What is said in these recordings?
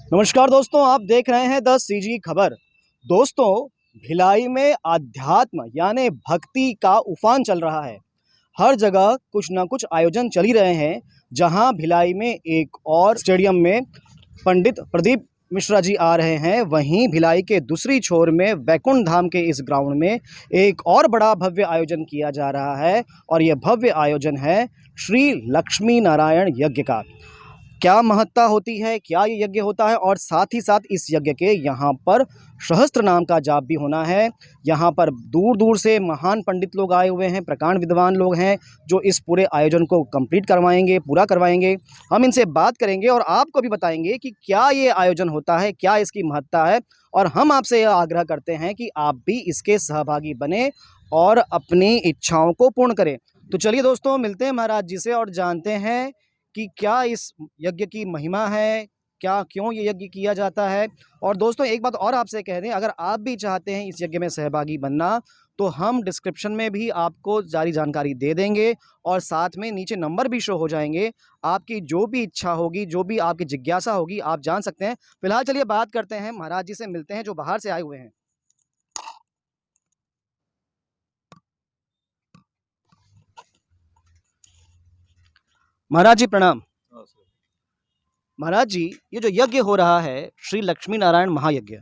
नमस्कार दोस्तों, आप देख रहे हैं द सीजी खबर। दोस्तों, भिलाई में आध्यात्म यानी भक्ति का उफान चल रहा है। हर जगह कुछ ना कुछ आयोजन चल ही रहे हैं। जहां भिलाई में एक और स्टेडियम में पंडित प्रदीप मिश्रा जी आ रहे हैं, वहीं भिलाई के दूसरी छोर में वैकुंठ धाम के इस ग्राउंड में एक और बड़ा भव्य आयोजन किया जा रहा है। और यह भव्य आयोजन है श्री लक्ष्मी नारायण यज्ञ का। क्या महत्ता होती है, क्या ये यज्ञ होता है, और साथ ही साथ इस यज्ञ के यहाँ पर सहस्त्र नाम का जाप भी होना है। यहाँ पर दूर दूर से महान पंडित लोग आए हुए हैं, प्रकांड विद्वान लोग हैं, जो इस पूरे आयोजन को कंप्लीट करवाएंगे, पूरा करवाएंगे। हम इनसे बात करेंगे और आपको भी बताएंगे कि क्या ये आयोजन होता है, क्या इसकी महत्ता है। और हम आपसे यह आग्रह करते हैं कि आप भी इसके सहभागी बने और अपनी इच्छाओं को पूर्ण करें। तो चलिए दोस्तों, मिलते हैं महाराज जी से और जानते हैं कि क्या इस यज्ञ की महिमा है, क्या क्यों ये यज्ञ किया जाता है। और दोस्तों, एक बात और आपसे कह दें, अगर आप भी चाहते हैं इस यज्ञ में सहभागी बनना, तो हम डिस्क्रिप्शन में भी आपको सारी जानकारी दे देंगे और साथ में नीचे नंबर भी शो हो जाएंगे। आपकी जो भी इच्छा होगी, जो भी आपकी जिज्ञासा होगी, आप जान सकते हैं। फिलहाल चलिए बात करते हैं, महाराज जी से मिलते हैं जो बाहर से आए हुए हैं। महाराज जी प्रणाम। महाराज जी, ये जो यज्ञ हो रहा है श्री लक्ष्मी नारायण महायज्ञ,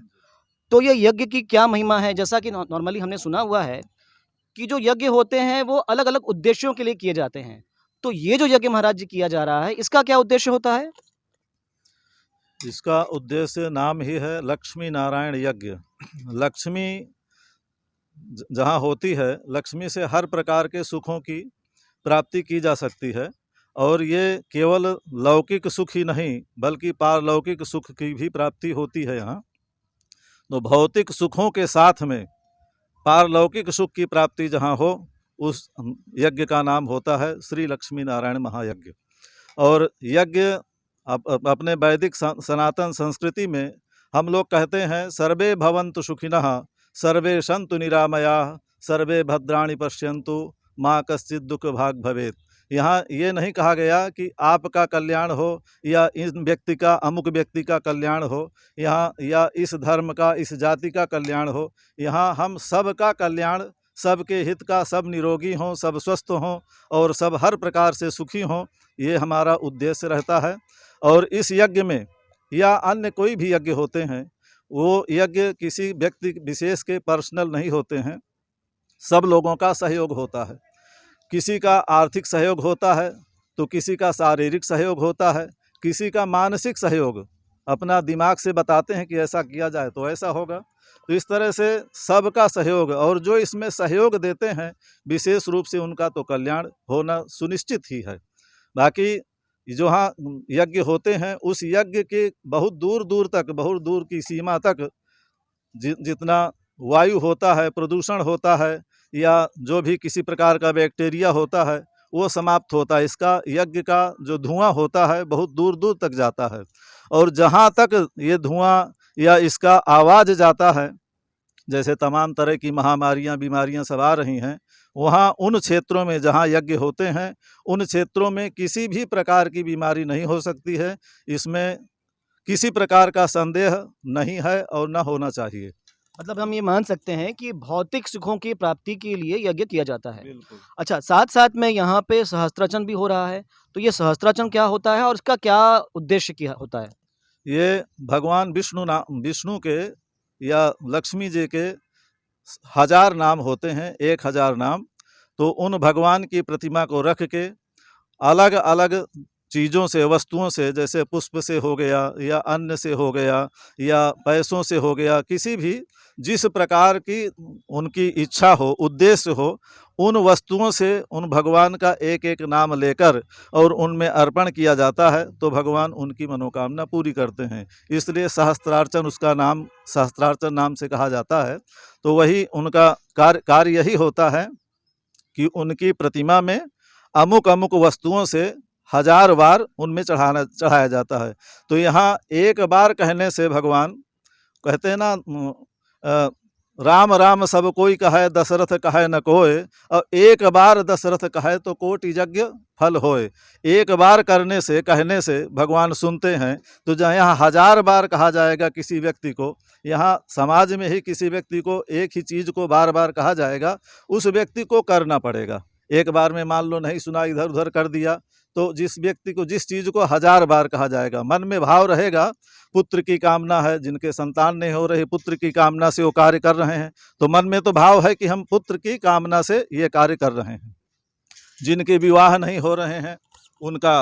तो ये यज्ञ की क्या महिमा है। जैसा कि नॉर्मली हमने सुना हुआ है कि जो यज्ञ होते हैं वो अलग अलग उद्देश्यों के लिए किए जाते हैं। तो ये जो यज्ञ महाराज जी किया जा रहा है, इसका क्या उद्देश्य होता है। इसका उद्देश्य नाम ही है लक्ष्मी नारायण यज्ञ। लक्ष्मी जहाँ होती है, लक्ष्मी से हर प्रकार के सुखों की प्राप्ति की जा सकती है। और ये केवल लौकिक सुख ही नहीं बल्कि पारलौकिक सुख की भी प्राप्ति होती है यहाँ। तो भौतिक सुखों के साथ में पारलौकिक सुख की प्राप्ति जहाँ हो, उस यज्ञ का नाम होता है श्री लक्ष्मी नारायण महायज्ञ। और यज्ञ अपने वैदिक सनातन संस्कृति में हम लोग कहते हैं सर्वे भवन्तु सुखिनः, सर्वे सन्तु निरामयाः, सर्वे भद्राणि पश्यन्तु, माँ कश्चित् दुःख भाग् भवेत्। यहाँ ये नहीं कहा गया कि आपका कल्याण हो या इस व्यक्ति का, अमुक व्यक्ति का कल्याण हो, यहाँ या इस धर्म का, इस जाति का कल्याण हो। यहाँ हम सब का कल्याण, सबके हित का, सब निरोगी हों, सब स्वस्थ हों और सब हर प्रकार से सुखी हों, ये हमारा उद्देश्य रहता है। और इस यज्ञ में या अन्य कोई भी यज्ञ होते हैं, वो यज्ञ किसी व्यक्ति विशेष के पर्सनल नहीं होते हैं, सब लोगों का सहयोग होता है। किसी का आर्थिक सहयोग होता है, तो किसी का शारीरिक सहयोग होता है, किसी का मानसिक सहयोग, अपना दिमाग से बताते हैं कि ऐसा किया जाए तो ऐसा होगा। तो इस तरह से सबका सहयोग, और जो इसमें सहयोग देते हैं विशेष रूप से उनका तो कल्याण होना सुनिश्चित ही है। बाकी जो हाँ यज्ञ होते हैं, उस यज्ञ के बहुत दूर दूर तक, बहुत दूर की सीमा तक जितना वायु होता है, प्रदूषण होता है, या जो भी किसी प्रकार का बैक्टीरिया होता है, वो समाप्त होता है। इसका यज्ञ का जो धुआं होता है बहुत दूर दूर तक जाता है। और जहाँ तक ये धुआं या इसका आवाज़ जाता है, जैसे तमाम तरह की महामारियां, बीमारियां सब आ रही हैं, वहाँ उन क्षेत्रों में जहाँ यज्ञ होते हैं, उन क्षेत्रों में किसी भी प्रकार की बीमारी नहीं हो सकती है। इसमें किसी प्रकार का संदेह नहीं है और न होना चाहिए। मतलब हम ये मान सकते हैं कि भौतिक सुखों की प्राप्ति के लिए यज्ञ किया जाता है। बिल्कुल। अच्छा, साथ साथ में यहाँ पे सहस्त्राचन भी हो रहा है। तो ये सहस्त्राचन क्या होता है और इसका क्या उद्देश्य क्या होता है। ये भगवान विष्णु के या लक्ष्मी जी के 1000 नाम होते हैं, 1000 नाम। तो उन भगवान की प्रतिमा को रख के अलग अलग चीज़ों से, वस्तुओं से, जैसे पुष्प से हो गया या अन्न से हो गया या पैसों से हो गया, किसी भी जिस प्रकार की उनकी इच्छा हो, उद्देश्य हो, उन वस्तुओं से उन भगवान का एक एक नाम लेकर और उनमें अर्पण किया जाता है, तो भगवान उनकी मनोकामना पूरी करते हैं। इसलिए सहस्त्रार्चन, उसका नाम सहस्त्रार्चन नाम से कहा जाता है। तो वही उनका कार्य यही होता है कि उनकी प्रतिमा में अमुक अमुक वस्तुओं से 1000 बार उनमें चढ़ाया जाता है। तो यहाँ एक बार कहने से भगवान कहते हैं ना, राम राम सब कोई कहे दशरथ कहे न कोय, और एक बार दशरथ कहे तो कोटि यज्ञ फल होए। एक बार करने से, कहने से भगवान सुनते हैं। तो जहाँ यहाँ 1000 बार कहा जाएगा किसी व्यक्ति को, यहाँ समाज में ही किसी व्यक्ति को एक ही चीज़ को बार बार कहा जाएगा, उस व्यक्ति को करना पड़ेगा। एक बार में मान लो नहीं सुना, इधर उधर कर दिया, तो जिस व्यक्ति को जिस चीज़ को 1000 बार कहा जाएगा, मन में भाव रहेगा, पुत्र की कामना है, जिनके संतान नहीं हो रही, पुत्र की कामना से वो कार्य कर रहे हैं, तो मन में तो भाव है कि हम पुत्र की कामना से ये कार्य कर रहे हैं। जिनके विवाह नहीं हो रहे हैं, उनका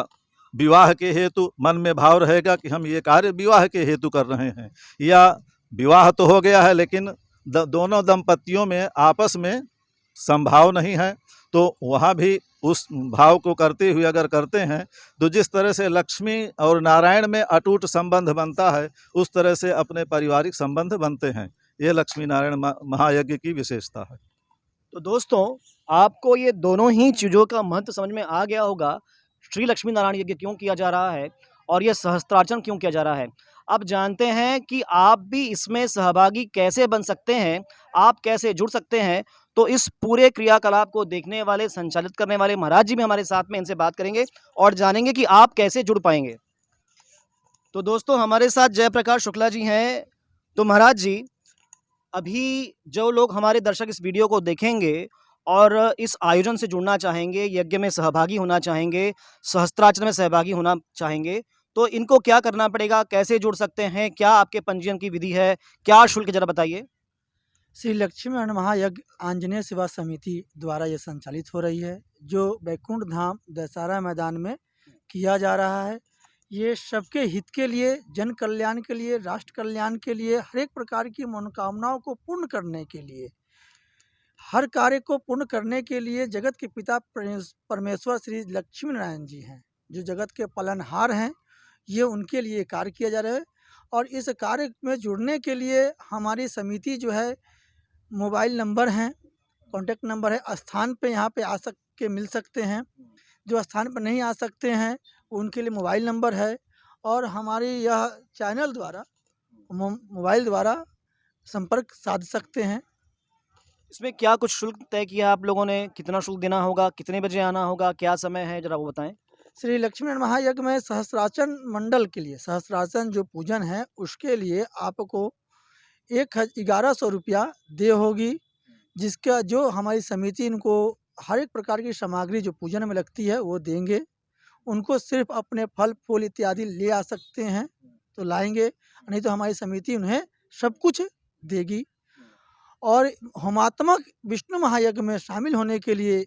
विवाह के हेतु मन में भाव रहेगा कि हम ये कार्य विवाह के हेतु कर रहे हैं। या विवाह तो हो गया है, लेकिन दोनों दंपतियों में आपस में संभाव नहीं है, तो वहाँ भी उस भाव को करते हुए अगर करते हैं, तो जिस तरह से लक्ष्मी और नारायण में अटूट संबंध बनता है, उस तरह से अपने पारिवारिक संबंध बनते हैं। ये लक्ष्मी नारायण महायज्ञ की विशेषता है। तो दोस्तों, आपको ये दोनों ही चीज़ों का महत्व समझ में आ गया होगा। श्री लक्ष्मी नारायण यज्ञ क्यों किया जा रहा है और यह सहस्त्रार्चन क्यों किया जा रहा है। अब जानते हैं कि आप भी इसमें सहभागी कैसे बन सकते हैं, आप कैसे जुड़ सकते हैं। तो इस पूरे क्रियाकलाप को देखने वाले, संचालित करने वाले महाराज जी भी हमारे साथ में, इनसे बात करेंगे और जानेंगे कि आप कैसे जुड़ पाएंगे। तो दोस्तों, हमारे साथ जयप्रकाश शुक्ला जी हैं। तो महाराज जी, अभी जो लोग हमारे दर्शक इस वीडियो को देखेंगे और इस आयोजन से जुड़ना चाहेंगे, यज्ञ में सहभागी होना चाहेंगे, सहस्त्रार्चन में सहभागी होना चाहेंगे, तो इनको क्या करना पड़ेगा, कैसे जुड़ सकते हैं, क्या आपके पंजीयन की विधि है, क्या शुल्क, जरा बताइए। श्री लक्ष्मी नारायण महायज्ञ आंजनेय सेवा समिति द्वारा ये संचालित हो रही है, जो बैकुंठ धाम दशहरा मैदान में किया जा रहा है। ये सबके हित के लिए, जन कल्याण के लिए, राष्ट्र कल्याण के लिए, हर एक प्रकार की मनोकामनाओं को पूर्ण करने के लिए, हर कार्य को पूर्ण करने के लिए जगत के पिता परमेश्वर श्री लक्ष्मी नारायण जी हैं, जो जगत के पालनहार हैं। ये उनके लिए कार्य किया जा रहा है। और इस कार्य में जुड़ने के लिए हमारी समिति जो है, मोबाइल नंबर हैं, कॉन्टैक्ट नंबर है, स्थान पे यहाँ पे आ के मिल सकते हैं। जो स्थान पर नहीं आ सकते हैं, उनके लिए मोबाइल नंबर है, और हमारी यह चैनल द्वारा मोबाइल द्वारा संपर्क साध सकते हैं। इसमें क्या कुछ शुल्क तय किया आप लोगों ने, कितना शुल्क देना होगा, कितने बजे आना होगा, क्या समय है, जरा वो बताएं। श्री लक्ष्मी नारायण महायज्ञ में सहस्त्रार्चन मंडल के लिए, सहस्त्रार्चन जो पूजन है, उसके लिए आपको 1100 रुपया दे होगी, जिसका जो हमारी समिति इनको हर एक प्रकार की सामग्री जो पूजन में लगती है वो देंगे। उनको सिर्फ अपने फल फूल इत्यादि ले आ सकते हैं तो लाएंगे, नहीं तो हमारी समिति उन्हें सब कुछ देगी। और होमात्मक विष्णु महायज्ञ में शामिल होने के लिए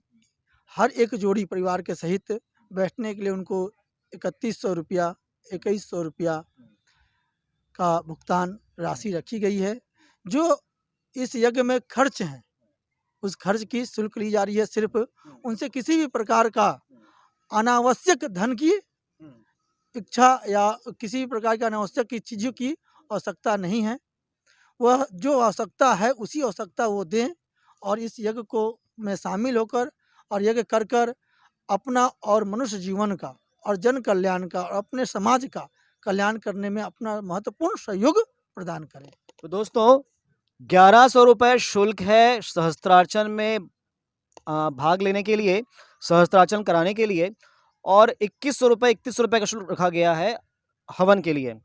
हर एक जोड़ी परिवार के सहित बैठने के लिए उनको 3100 रुपया, 2100 रुपया का भुगतान राशि रखी गई है। जो इस यज्ञ में खर्च हैं, उस खर्च की शुल्क ली जा रही है। सिर्फ उनसे किसी भी प्रकार का अनावश्यक धन की इच्छा या किसी भी प्रकार की अनावश्यक की चीज़ों की आवश्यकता नहीं है। वह जो आवश्यकता है उसी आवश्यकता वो दें, और इस यज्ञ को में शामिल होकर और यज्ञ कर कर अपना और मनुष्य जीवन का और जन कल्याण का और अपने समाज का कल्याण करने में अपना महत्वपूर्ण सहयोग प्रदान करें। तो दोस्तों, 1100 रुपये शुल्क है सहस्त्रार्चन में भाग लेने के लिए, सहस्त्रार्चन कराने के लिए, और 2100 रुपये, 3100 रुपये का शुल्क रखा गया है हवन के लिए।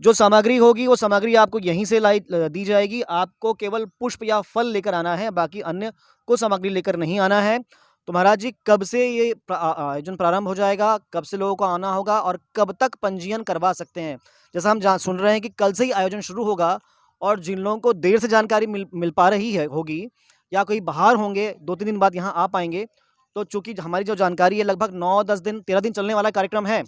जो सामग्री होगी वो सामग्री आपको यहीं से दी जाएगी। आपको केवल पुष्प या फल लेकर आना है, बाकी अन्य कोई सामग्री लेकर नहीं आना है। तो महाराज जी, कब से ये आयोजन प्रारंभ हो जाएगा, कब से लोगों को आना होगा और कब तक पंजीयन करवा सकते हैं? जैसा हम सुन रहे हैं कि कल से ही आयोजन शुरू होगा, और जिन लोगों को देर से जानकारी मिल पा रही है होगी या कोई बाहर होंगे, 2-3 दिन बाद यहाँ आ पाएंगे, तो चूंकि हमारी जो जानकारी है लगभग 9-10 दिन, 13 दिन चलने वाला कार्यक्रम है,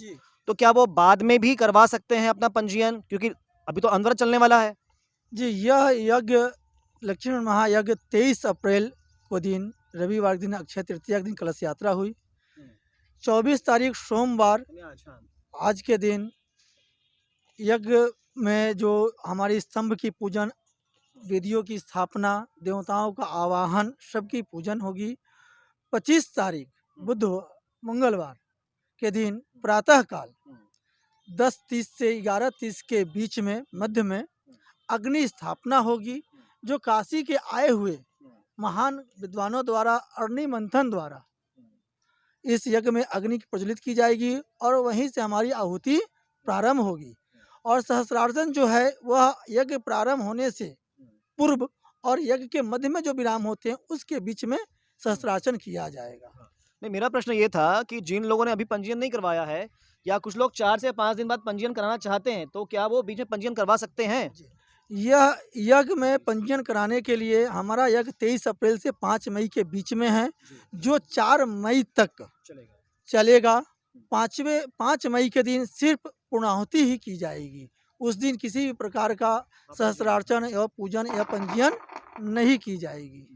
तो क्या वो बाद में भी करवा सकते हैं अपना पंजीयन, क्योंकि अभी तो अनवरत चलने वाला है? जी, यह यज्ञ लक्ष्मी महायज्ञ 23 अप्रैल को दिन, रविवार के दिन, अक्षय तृतीया के दिन कलश यात्रा हुई। 24 तारीख सोमवार आज के दिन यज्ञ में जो हमारी स्तंभ की पूजन, वेदियों की स्थापना, देवताओं का आवाहन, सबकी पूजन होगी। 25 तारीख बुध मंगलवार के दिन प्रातः काल 10:30 से 11:30 के बीच में मध्य में अग्नि स्थापना होगी, जो काशी के आए हुए महान विद्वानों द्वारा अग्नि मंथन द्वारा इस यज्ञ में अग्नि प्रज्वलित की जाएगी और वहीं से हमारी आहुति प्रारंभ होगी। और सहस्रार्चन जो है वह यज्ञ प्रारंभ होने से पूर्व और यज्ञ के मध्य में जो विराम होते हैं उसके बीच में सहस्रार्चन किया जाएगा। नहीं, मेरा प्रश्न ये था कि जिन लोगों ने अभी पंजीयन नहीं करवाया है या कुछ लोग 4 से 5 दिन बाद पंजीयन कराना चाहते हैं, तो क्या वो बीच में पंजीयन करवा सकते हैं? यह यज्ञ में पंजीयन कराने के लिए हमारा यज्ञ 23 अप्रैल से 5 मई के बीच में है, जो 4 मई तक चलेगा। 5 मई के दिन सिर्फ पूर्णाहुति ही की जाएगी। उस दिन किसी भी प्रकार का सहस्रार्चन या पूजन या पंजीयन नहीं की जाएगी।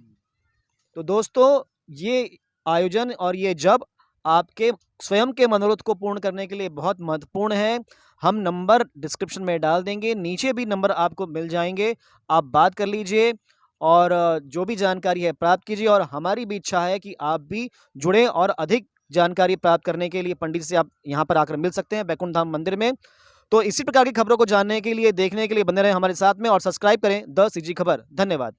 तो दोस्तों, ये आयोजन और ये जप आपके स्वयं के मनोरथ को पूर्ण करने के लिए बहुत महत्वपूर्ण है। हम नंबर डिस्क्रिप्शन में डाल देंगे, नीचे भी नंबर आपको मिल जाएंगे, आप बात कर लीजिए और जो भी जानकारी है प्राप्त कीजिए। और हमारी भी इच्छा है कि आप भी जुड़े और अधिक जानकारी प्राप्त करने के लिए पंडित से आप यहाँ पर आकर मिल सकते हैं बैकुंठ धाम मंदिर में। तो इसी प्रकार की खबरों को जानने के लिए, देखने के लिए बने रहें हमारे साथ में और सब्सक्राइब करें द सीजी खबर। धन्यवाद।